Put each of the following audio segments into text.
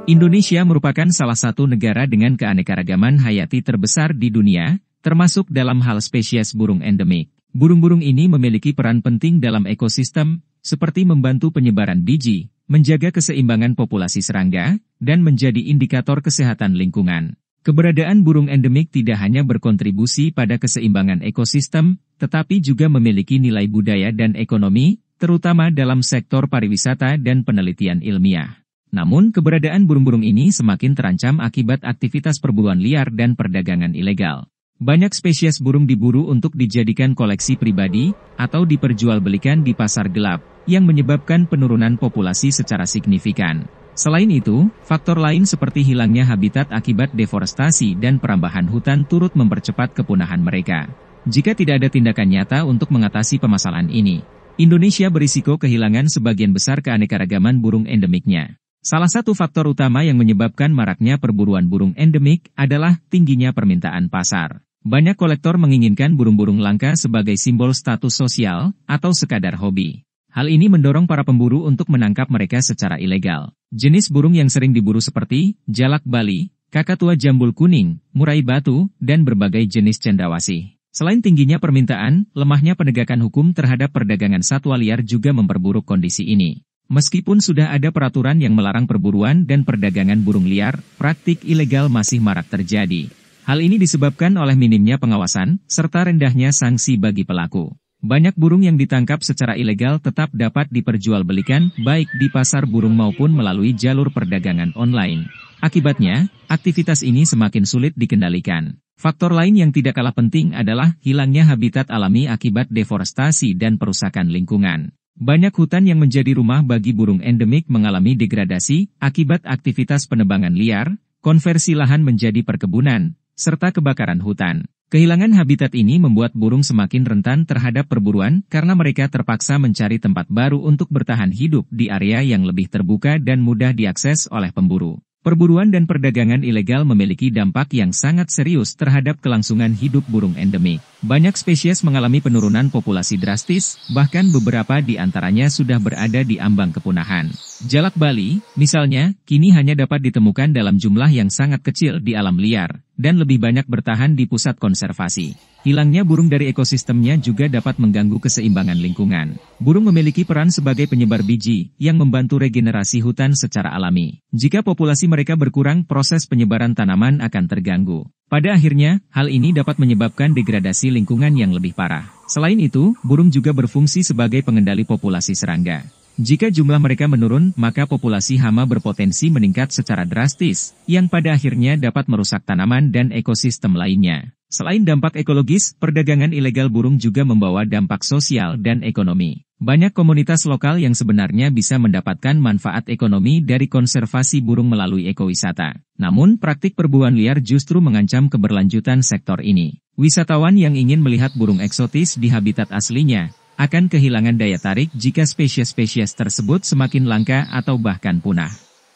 Indonesia merupakan salah satu negara dengan keanekaragaman hayati terbesar di dunia, termasuk dalam hal spesies burung endemik. Burung-burung ini memiliki peran penting dalam ekosistem, seperti membantu penyebaran biji, menjaga keseimbangan populasi serangga, dan menjadi indikator kesehatan lingkungan. Keberadaan burung endemik tidak hanya berkontribusi pada keseimbangan ekosistem, tetapi juga memiliki nilai budaya dan ekonomi, terutama dalam sektor pariwisata dan penelitian ilmiah. Namun, keberadaan burung-burung ini semakin terancam akibat aktivitas perburuan liar dan perdagangan ilegal. Banyak spesies burung diburu untuk dijadikan koleksi pribadi, atau diperjualbelikan di pasar gelap, yang menyebabkan penurunan populasi secara signifikan. Selain itu, faktor lain seperti hilangnya habitat akibat deforestasi dan perambahan hutan turut mempercepat kepunahan mereka. Jika tidak ada tindakan nyata untuk mengatasi permasalahan ini, Indonesia berisiko kehilangan sebagian besar keanekaragaman burung endemiknya. Salah satu faktor utama yang menyebabkan maraknya perburuan burung endemik adalah tingginya permintaan pasar. Banyak kolektor menginginkan burung-burung langka sebagai simbol status sosial atau sekadar hobi. Hal ini mendorong para pemburu untuk menangkap mereka secara ilegal. Jenis burung yang sering diburu seperti jalak Bali, kakatua jambul kuning, murai batu, dan berbagai jenis cendrawasih. Selain tingginya permintaan, lemahnya penegakan hukum terhadap perdagangan satwa liar juga memperburuk kondisi ini. Meskipun sudah ada peraturan yang melarang perburuan dan perdagangan burung liar, praktik ilegal masih marak terjadi. Hal ini disebabkan oleh minimnya pengawasan, serta rendahnya sanksi bagi pelaku. Banyak burung yang ditangkap secara ilegal tetap dapat diperjualbelikan, baik di pasar burung maupun melalui jalur perdagangan online. Akibatnya, aktivitas ini semakin sulit dikendalikan. Faktor lain yang tidak kalah penting adalah hilangnya habitat alami akibat deforestasi dan perusakan lingkungan. Banyak hutan yang menjadi rumah bagi burung endemik mengalami degradasi akibat aktivitas penebangan liar, konversi lahan menjadi perkebunan, serta kebakaran hutan. Kehilangan habitat ini membuat burung semakin rentan terhadap perburuan karena mereka terpaksa mencari tempat baru untuk bertahan hidup di area yang lebih terbuka dan mudah diakses oleh pemburu. Perburuan dan perdagangan ilegal memiliki dampak yang sangat serius terhadap kelangsungan hidup burung endemik. Banyak spesies mengalami penurunan populasi drastis, bahkan beberapa di antaranya sudah berada di ambang kepunahan. Jalak Bali, misalnya, kini hanya dapat ditemukan dalam jumlah yang sangat kecil di alam liar, dan lebih banyak bertahan di pusat konservasi. Hilangnya burung dari ekosistemnya juga dapat mengganggu keseimbangan lingkungan. Burung memiliki peran sebagai penyebar biji, yang membantu regenerasi hutan secara alami. Jika populasi mereka berkurang, proses penyebaran tanaman akan terganggu. Pada akhirnya, hal ini dapat menyebabkan degradasi lingkungan yang lebih parah. Selain itu, burung juga berfungsi sebagai pengendali populasi serangga. Jika jumlah mereka menurun, maka populasi hama berpotensi meningkat secara drastis, yang pada akhirnya dapat merusak tanaman dan ekosistem lainnya. Selain dampak ekologis, perdagangan ilegal burung juga membawa dampak sosial dan ekonomi. Banyak komunitas lokal yang sebenarnya bisa mendapatkan manfaat ekonomi dari konservasi burung melalui ekowisata. Namun, praktik perburuan liar justru mengancam keberlanjutan sektor ini. Wisatawan yang ingin melihat burung eksotis di habitat aslinya akan kehilangan daya tarik jika spesies-spesies tersebut semakin langka atau bahkan punah.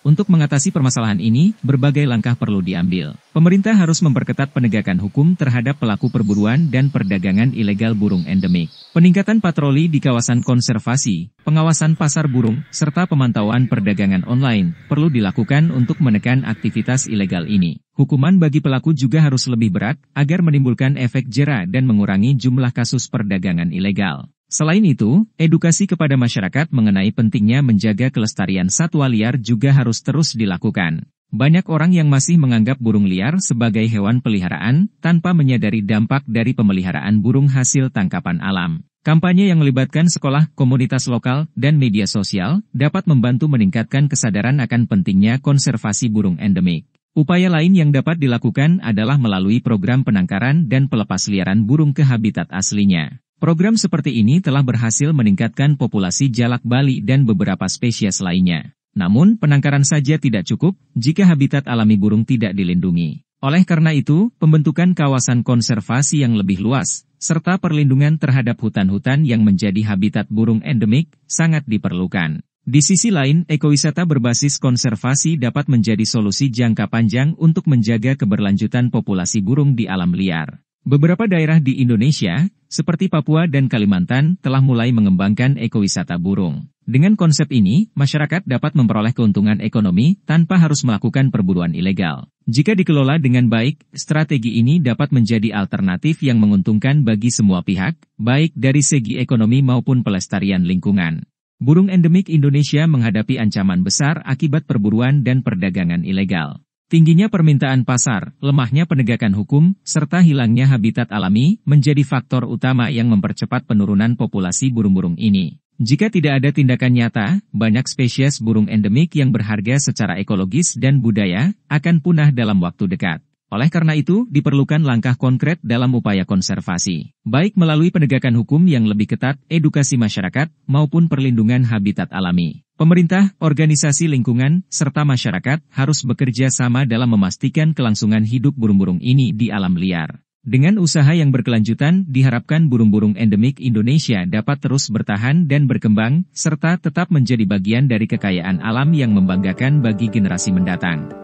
Untuk mengatasi permasalahan ini, berbagai langkah perlu diambil. Pemerintah harus memperketat penegakan hukum terhadap pelaku perburuan dan perdagangan ilegal burung endemik. Peningkatan patroli di kawasan konservasi, pengawasan pasar burung, serta pemantauan perdagangan online perlu dilakukan untuk menekan aktivitas ilegal ini. Hukuman bagi pelaku juga harus lebih berat agar menimbulkan efek jera dan mengurangi jumlah kasus perdagangan ilegal. Selain itu, edukasi kepada masyarakat mengenai pentingnya menjaga kelestarian satwa liar juga harus terus dilakukan. Banyak orang yang masih menganggap burung liar sebagai hewan peliharaan, tanpa menyadari dampak dari pemeliharaan burung hasil tangkapan alam. Kampanye yang melibatkan sekolah, komunitas lokal, dan media sosial, dapat membantu meningkatkan kesadaran akan pentingnya konservasi burung endemik. Upaya lain yang dapat dilakukan adalah melalui program penangkaran dan pelepasliaran burung ke habitat aslinya. Program seperti ini telah berhasil meningkatkan populasi jalak Bali dan beberapa spesies lainnya. Namun, penangkaran saja tidak cukup jika habitat alami burung tidak dilindungi. Oleh karena itu, pembentukan kawasan konservasi yang lebih luas, serta perlindungan terhadap hutan-hutan yang menjadi habitat burung endemik, sangat diperlukan. Di sisi lain, ekowisata berbasis konservasi dapat menjadi solusi jangka panjang untuk menjaga keberlanjutan populasi burung di alam liar. Beberapa daerah di Indonesia, seperti Papua dan Kalimantan, telah mulai mengembangkan ekowisata burung. Dengan konsep ini, masyarakat dapat memperoleh keuntungan ekonomi tanpa harus melakukan perburuan ilegal. Jika dikelola dengan baik, strategi ini dapat menjadi alternatif yang menguntungkan bagi semua pihak, baik dari segi ekonomi maupun pelestarian lingkungan. Burung endemik Indonesia menghadapi ancaman besar akibat perburuan dan perdagangan ilegal. Tingginya permintaan pasar, lemahnya penegakan hukum, serta hilangnya habitat alami menjadi faktor utama yang mempercepat penurunan populasi burung-burung ini. Jika tidak ada tindakan nyata, banyak spesies burung endemik yang berharga secara ekologis dan budaya akan punah dalam waktu dekat. Oleh karena itu, diperlukan langkah konkret dalam upaya konservasi, baik melalui penegakan hukum yang lebih ketat, edukasi masyarakat, maupun perlindungan habitat alami. Pemerintah, organisasi lingkungan, serta masyarakat harus bekerja sama dalam memastikan kelangsungan hidup burung-burung ini di alam liar. Dengan usaha yang berkelanjutan, diharapkan burung-burung endemik Indonesia dapat terus bertahan dan berkembang, serta tetap menjadi bagian dari kekayaan alam yang membanggakan bagi generasi mendatang.